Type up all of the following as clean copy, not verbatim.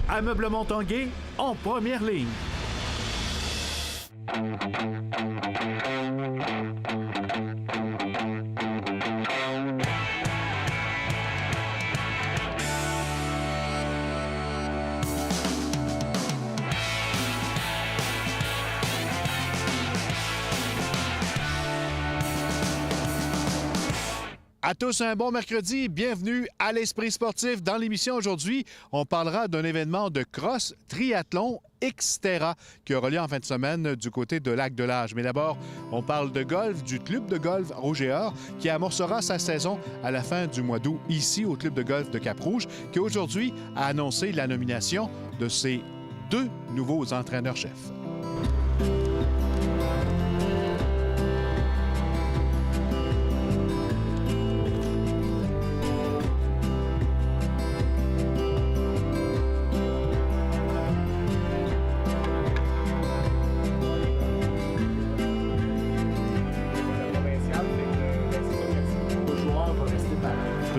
Ameublement Tanguay en première ligne. À tous, un bon mercredi. Bienvenue à l'Esprit sportif. Dans l'émission aujourd'hui, on parlera d'un événement de cross triathlon Xterra qui aura lieu en fin de semaine du côté de Lac-de-L'Âge. Mais d'abord, on parle de golf, du club de golf Rouge-et-Or qui amorcera sa saison à la fin du mois d'août ici au club de golf de Cap-Rouge qui aujourd'hui a annoncé la nomination de ses 2 nouveaux entraîneurs-chefs.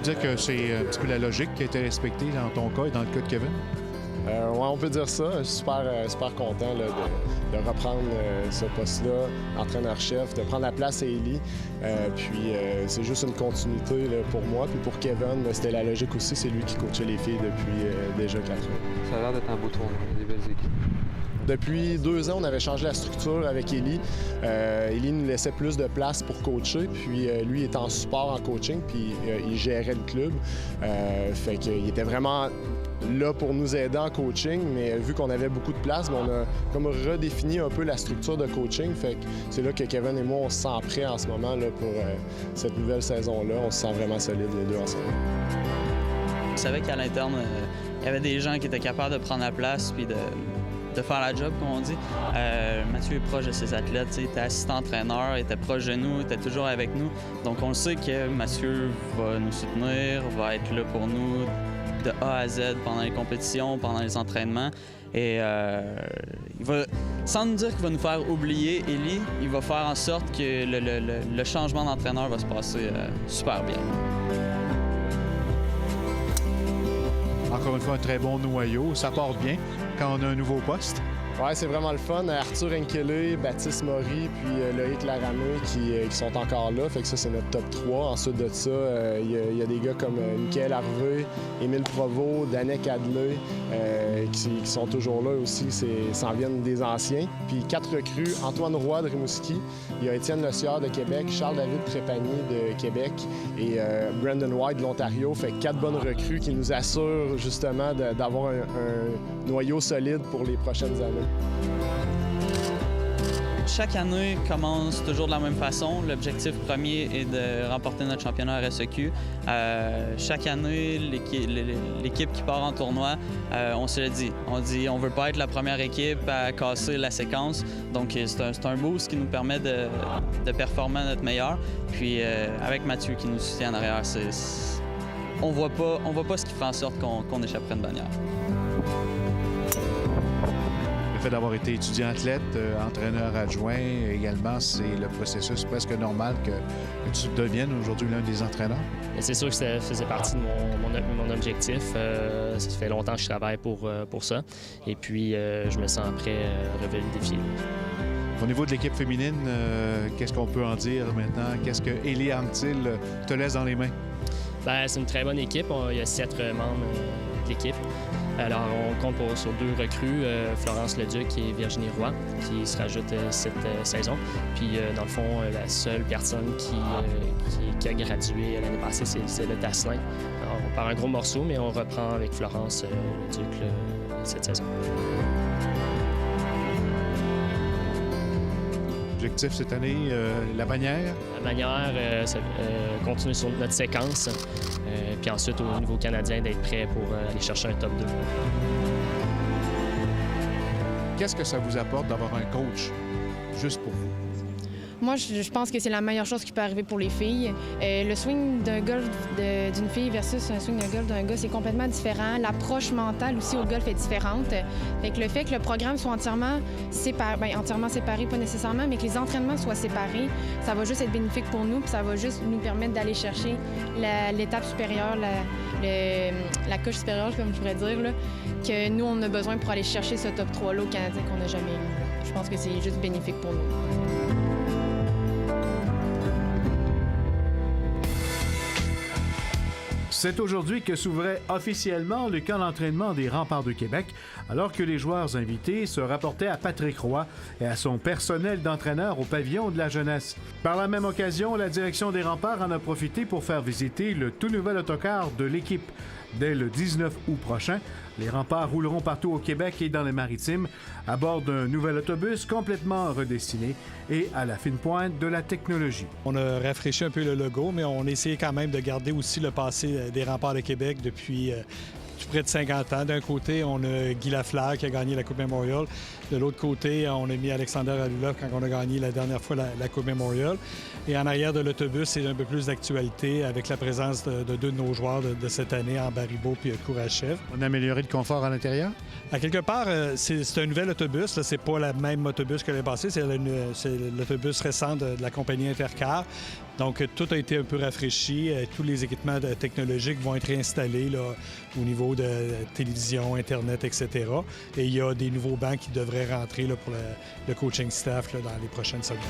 Dire que c'est un petit peu la logique qui a été respectée dans ton cas et dans le cas de Kevin? Oui, on peut dire ça. Je suis super content là, de reprendre ce poste-là, entraîneur-chef, de prendre la place à Élie. C'est juste une continuité là, pour moi. Puis pour Kevin, c'était la logique aussi. C'est lui qui coachait les filles depuis déjà 4 ans. Ça a l'air d'être un beau tournoi, des belles équipes. Depuis 2 ans, on avait changé la structure avec Élie. Élie nous laissait plus de place pour coacher, puis lui était en support en coaching, puis il gérait le club. Fait qu'il était vraiment là pour nous aider en coaching, mais vu qu'on avait beaucoup de place, on a comme redéfini un peu la structure de coaching. Fait que c'est là que Kevin et moi, on se sent prêts en ce moment là, pour cette nouvelle saison-là. On se sent vraiment solides les deux ensemble. Je savais qu'à l'interne, il y avait des gens qui étaient capables de prendre la place puis de faire la job, comme on dit. Mathieu est proche de ses athlètes, il était assistant-entraîneur, il était proche de nous, il était toujours avec nous. Donc on le sait que Mathieu va nous soutenir, va être là pour nous de A à Z pendant les compétitions, pendant les entraînements. Et il va, sans nous dire qu'il va nous faire oublier Élie, il va faire en sorte que le changement d'entraîneur va se passer super bien. Encore une fois, un très bon noyau. Ça part bien quand on a un nouveau poste. Oui, c'est vraiment le fun. Arthur Enkele, Baptiste Maury, puis Loïc Laramé qui sont encore là. Fait que ça, c'est notre top 3. Ensuite de ça, il y a des gars comme Michael Harvey, Émile Provost, Danek Adley qui sont toujours là aussi. S'en viennent des anciens. Puis 4 recrues, Antoine Roy de Rimouski, il y a Étienne Lecieur de Québec, Charles-David Trépanier de Québec et Brandon White de l'Ontario. Fait 4 bonnes recrues qui nous assurent justement d'avoir un noyau solide pour les prochaines années. Chaque année commence toujours de la même façon. L'objectif premier est de remporter notre championnat RSEQ. Chaque année, l'équipe qui part en tournoi, on se le dit. On dit on veut pas être la première équipe à casser la séquence. Donc c'est un boost qui nous permet de performer à notre meilleur. Puis avec Mathieu qui nous soutient en arrière, on voit pas ce qui fera en sorte qu'on échapperait une bannière. Le fait d'avoir été étudiant-athlète, entraîneur adjoint également, c'est le processus presque normal que tu deviennes aujourd'hui l'un des entraîneurs? C'est sûr que ça faisait partie de mon objectif. Ça fait longtemps que je travaille pour ça. Et puis, je me sens prêt à relever le défi. Au niveau de l'équipe féminine, qu'est-ce qu'on peut en dire maintenant? Qu'est-ce que Élie Anctil te laisse dans les mains? Bien, c'est une très bonne équipe. Il y a 7 membres de l'équipe. Alors, on compte sur 2 recrues, Florence Leduc et Virginie Roy, qui se rajoutent cette saison. Puis, dans le fond, la seule personne qui a gradué l'année passée, c'est le Tasselin. Alors, on part un gros morceau, mais on reprend avec Florence Leduc cette saison. Objectif cette année, la bannière? La bannière, continuer sur notre séquence. Puis ensuite, au niveau canadien, d'être prêt pour aller chercher un top 2. Qu'est-ce que ça vous apporte d'avoir un coach juste pour vous? Moi, je pense que c'est la meilleure chose qui peut arriver pour les filles. Le swing d'un golf d'une fille versus un swing d'un golf d'un gars, c'est complètement différent. L'approche mentale aussi au golf est différente. Fait que le fait que le programme soit entièrement séparé, pas nécessairement, mais que les entraînements soient séparés, ça va juste être bénéfique pour nous, puis ça va juste nous permettre d'aller chercher l'étape supérieure, la coche supérieure, comme je pourrais dire, là, que nous, on a besoin pour aller chercher ce top 3-là au Canadien qu'on n'a jamais eu. Je pense que c'est juste bénéfique pour nous. C'est aujourd'hui que s'ouvrait officiellement le camp d'entraînement des Remparts de Québec, alors que les joueurs invités se rapportaient à Patrick Roy et à son personnel d'entraîneur au pavillon de la jeunesse. Par la même occasion, la direction des Remparts en a profité pour faire visiter le tout nouvel autocar de l'équipe. Dès le 19 août prochain, les Remparts rouleront partout au Québec et dans les Maritimes à bord d'un nouvel autobus complètement redessiné et à la fine pointe de la technologie. On a rafraîchi un peu le logo, mais on a essayé quand même de garder aussi le passé des Remparts de Québec depuis près de 50 ans. D'un côté, on a Guy Lafleur qui a gagné la Coupe Memorial. De l'autre côté, on a mis Alexander Alula quand on a gagné la dernière fois la Coupe Memorial. Et en arrière de l'autobus, c'est un peu plus d'actualité avec la présence de deux de nos joueurs de cette année, en Baribeau puis Kourachev. On a amélioré le confort à l'intérieur? À quelque part, c'est un nouvel autobus. Là, c'est pas le même autobus que l'année passée. C'est l'autobus récent de la compagnie Intercar. Donc, tout a été un peu rafraîchi. Tous les équipements technologiques vont être réinstallés là, au niveau de télévision, Internet, etc. Et il y a des nouveaux bancs qui devraient rentrer là, pour le coaching staff là, dans les prochaines semaines.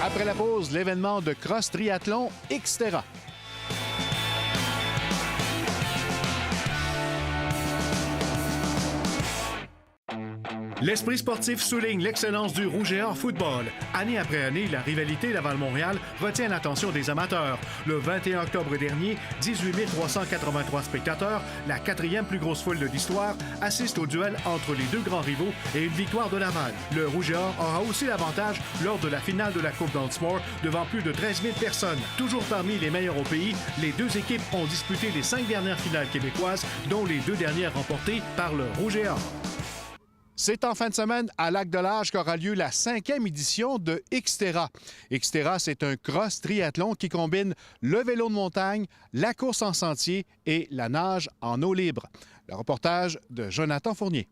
Après la pause, l'événement de cross triathlon Xterra. L'Esprit sportif souligne l'excellence du Rouge et Or football. Année après année, la rivalité Laval-Montréal retient l'attention des amateurs. Le 21 octobre dernier, 18 383 spectateurs, la quatrième plus grosse foule de l'histoire, assistent au duel entre les deux grands rivaux et une victoire de Laval. Le Rouge et Or aura aussi l'avantage lors de la finale de la Coupe Dunsmore devant plus de 13 000 personnes. Toujours parmi les meilleurs au pays, les deux équipes ont disputé les 5 dernières finales québécoises, dont les 2 dernières remportées par le Rouge et Or. C'est en fin de semaine à Lac-de-L'Âge qu'aura lieu la 5e édition de Xterra. Xterra, c'est un cross triathlon qui combine le vélo de montagne, la course en sentier et la nage en eau libre. Le reportage de Jonathan Fournier.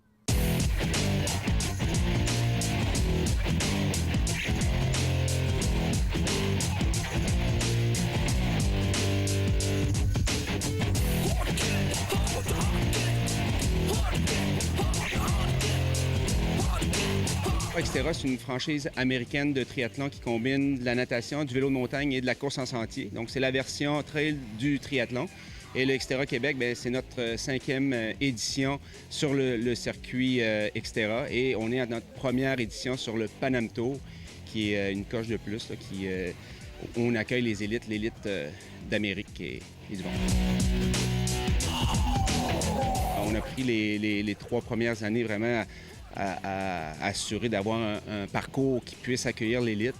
Xterra, c'est une franchise américaine de triathlon qui combine de la natation, du vélo de montagne et de la course en sentier. Donc, c'est la version trail du triathlon. Et le Xterra Québec, c'est notre 5e édition sur le circuit Xterra. Et on est à notre première édition sur le Pan-Am Tour, qui est une coche de plus, là, où on accueille les élites, l'élite d'Amérique et du monde. On a pris les 3 premières années vraiment à assurer d'avoir un parcours qui puisse accueillir l'élite,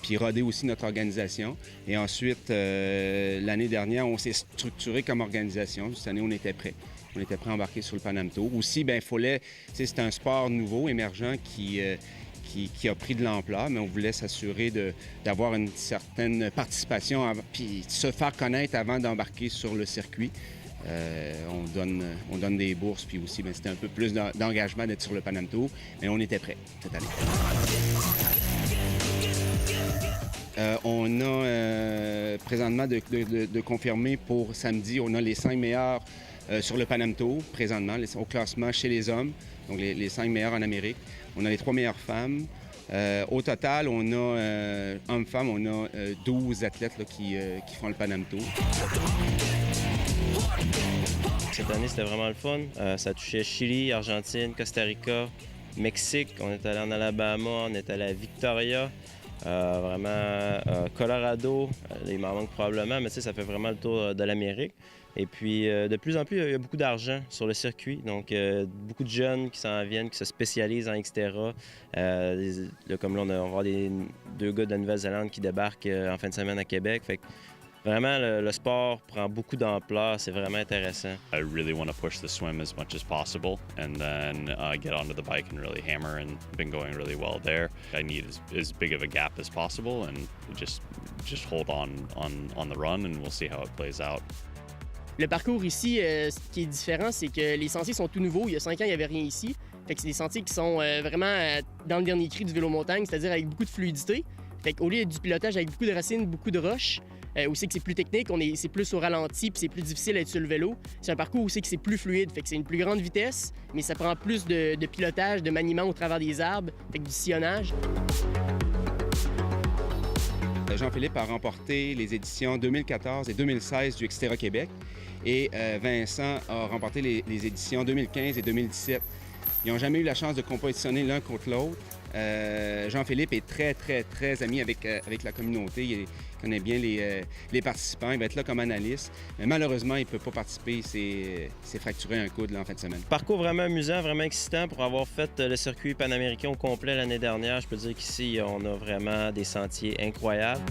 puis roder aussi notre organisation. Et ensuite, l'année dernière, on s'est structuré comme organisation. Cette année, on était prêts. On était prêts à embarquer sur le Pan-Am Tour. Aussi, c'est un sport nouveau, émergent, qui a pris de l'ampleur, mais on voulait s'assurer d'avoir une certaine participation, puis se faire connaître avant d'embarquer sur le circuit. On donne des bourses, puis aussi, c'était un peu plus d'engagement d'être sur le Pan-Am Tour, mais on était prêts cette année. On a présentement de confirmer pour samedi, on a les 5 meilleurs sur le Pan-Am Tour, présentement, au classement chez les hommes, donc les 5 meilleurs en Amérique. On a les 3 meilleures femmes. Au total, on a, hommes-femmes, on a 12 athlètes là, qui font le Pan-Am Tour. Cette année, c'était vraiment le fun. Ça touchait Chili, Argentine, Costa Rica, Mexique. On est allé en Alabama, on est allé à Victoria, Colorado. Il m'en manque probablement, mais ça fait vraiment le tour de l'Amérique. Et puis, de plus en plus, il y a beaucoup d'argent sur le circuit. Donc, beaucoup de jeunes qui s'en viennent, qui se spécialisent en Xterra. Comme là, on va avoir 2 gars de la Nouvelle-Zélande qui débarquent en fin de semaine à Québec. Fait que vraiment, le sport prend beaucoup d'ampleur. C'est vraiment intéressant. I really want to push the swim as much as possible and then get onto the bike and really hammer, and been going really well there. I need as big of a gap as possible and just hold on the run, and we'll see how it plays out. Le parcours ici, ce qui est différent, c'est que les sentiers sont tout nouveaux. Il y a 5 ans, il n'y avait rien ici. Fait que c'est des sentiers qui sont vraiment dans le dernier cri du vélo montagne, c'est-à-dire avec beaucoup de fluidité. Fait qu'au lieu du pilotage avec beaucoup de racines, beaucoup de roches, aussi que c'est plus technique, c'est plus au ralenti puis c'est plus difficile d'être sur le vélo. C'est un parcours aussi que c'est plus fluide, fait que c'est une plus grande vitesse, mais ça prend plus de pilotage, de maniement au travers des arbres, fait que du sillonnage. Jean-Philippe a remporté les éditions 2014 et 2016 du Xterra Québec et Vincent a remporté les éditions 2015 et 2017. Ils n'ont jamais eu la chance de compétitionner l'un contre l'autre. Jean-Philippe est très ami avec la communauté. Il connaît bien les participants. Il va être là comme analyste. Mais malheureusement, il ne peut pas participer. Il s'est fracturé un coude là, en fin de semaine. Parcours vraiment amusant, vraiment excitant pour avoir fait le circuit panaméricain au complet l'année dernière. Je peux dire qu'ici, on a vraiment des sentiers incroyables.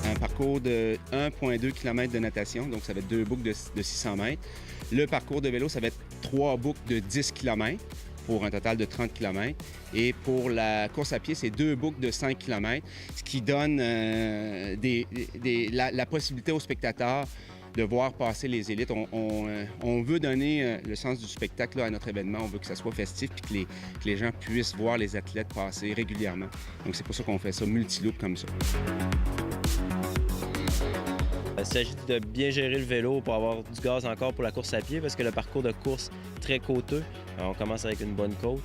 Un parcours de 1,2 km de natation, donc ça va être 2 boucles de 600 mètres. Le parcours de vélo, ça va être 3 boucles de 10 km pour un total de 30 km. Et pour la course à pied, c'est 2 boucles de 5 km, ce qui donne la possibilité aux spectateurs de voir passer les élites. On veut donner le sens du spectacle là, à notre événement. On veut que ça soit festif et que les gens puissent voir les athlètes passer régulièrement. Donc c'est pour ça qu'on fait ça multiloop comme ça. Il s'agit de bien gérer le vélo pour avoir du gaz encore pour la course à pied parce que le parcours de course est très côteux. On commence avec une bonne côte.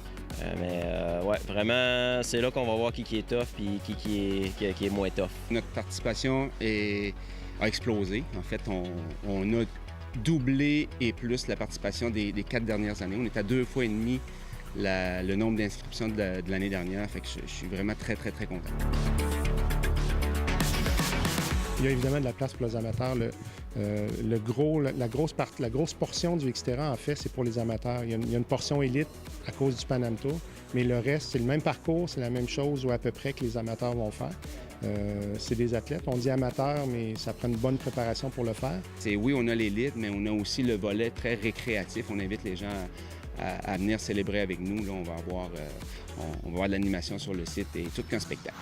Ouais, vraiment, c'est là qu'on va voir qui est tough et qui est moins tough. Notre participation a explosé. En fait, on a doublé et plus la participation des 4 dernières années. On est à 2 fois et demi le nombre d'inscriptions de l'année dernière. Fait que je suis vraiment très content. Il y a évidemment de la place pour les amateurs. La grosse portion du Xterra, en fait, c'est pour les amateurs. Il y a une portion élite à cause du Pan Am Tour, mais le reste, c'est le même parcours, c'est la même chose ou à peu près que les amateurs vont faire. C'est des athlètes. On dit amateurs, mais ça prend une bonne préparation pour le faire. Oui, on a l'élite, mais on a aussi le volet très récréatif. On invite les gens à venir célébrer avec nous. Là, on va avoir de l'animation sur le site et tout qu'un spectacle.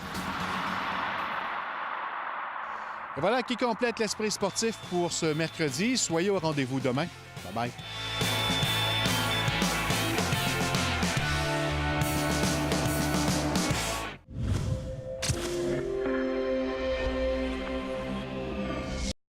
Et voilà qui complète l'esprit sportif pour ce mercredi. Soyez au rendez-vous demain. Bye bye.